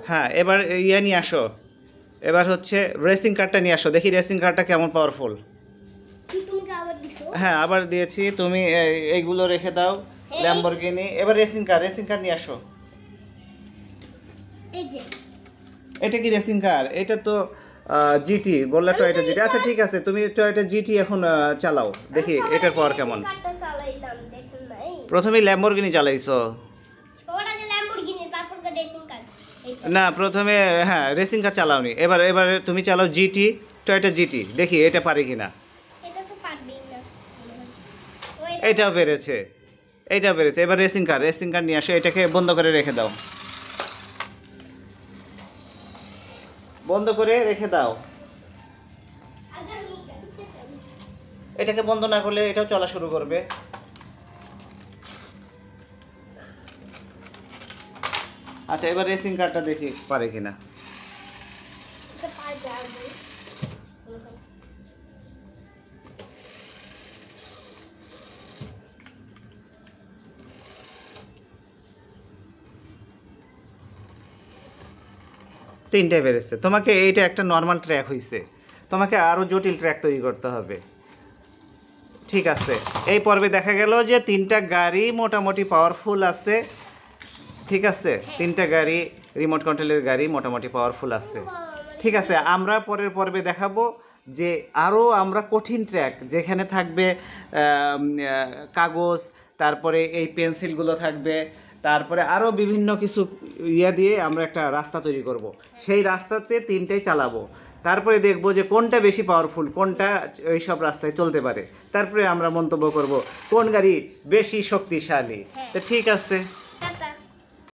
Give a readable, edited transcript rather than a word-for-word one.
হ্যাঁ, এবার ইয়ে নিয়ে আসো। এবার হচ্ছে রেসিং কারটা নিয়ে আসো, দেখি রেসিং কারটা কেমন পাওয়ারফুল। হ্যাঁ, আবার দিয়েছি। তুমি এইগুলো রেখে দাও, ল্যাম্বরগিনি। এবার রেসিং কার নিয়ে আসো। এটা কি রেসিং কার? এটা তো জিটি বললে, টয়োটা জিটি। আচ্ছা ঠিক আছে, তুমি টয়োটা জিটি এখন চালাও, দেখি এটার পাওয়ার কেমন। প্রথমে ল্যাম্বরগিনি চালাইছো না? প্রথমে হ্যাঁ রেসিং কার চালাওনি। এবারে তুমি চালাও জিটি, টয়োটা জিটি, দেখি এটা পারে কিনা। এটাও পেরেছে, এইটাও পেরেছে। এবার রেসিং কার নিয়ে আসো, এটাকে বন্ধ করে রেখে দাও, বন্ধ করে রেখে দাও। এটাকে বন্ধ না করলে এটাও চলা শুরু করবে। আচ্ছা, এবার রেসিং কারটা দেখি পারে কিনা। তিনটে বেড়েছে। তোমাকে এইটা একটা নর্মাল ট্র্যাক হয়েছে, তোমাকে আরও জটিল ট্র্যাক তৈরি করতে হবে। ঠিক আছে, এই পর্বে দেখা গেল যে তিনটা গাড়ি মোটামুটি পাওয়ারফুল আছে। ঠিক আছে, তিনটা গাড়ি রিমোট কন্ট্রোলের গাড়ি মোটামুটি পাওয়ারফুল আছে। ঠিক আছে, আমরা পরের পর্বে দেখাবো যে আরও আমরা কঠিন ট্র্যাক, যেখানে থাকবে কাগজ, তারপরে এই পেন্সিলগুলো থাকবে, তারপরে আরও বিভিন্ন কিছু ইয়া দিয়ে আমরা একটা রাস্তা তৈরি করব। সেই রাস্তাতে তিনটাই চালাবো, তারপরে দেখবো যে কোনটা বেশি পাওয়ারফুল, কোনটা ওই সব রাস্তায় চলতে পারে। তারপরে আমরা মন্তব্য করব কোন গাড়ি বেশি শক্তিশালী। তো ঠিক আছে।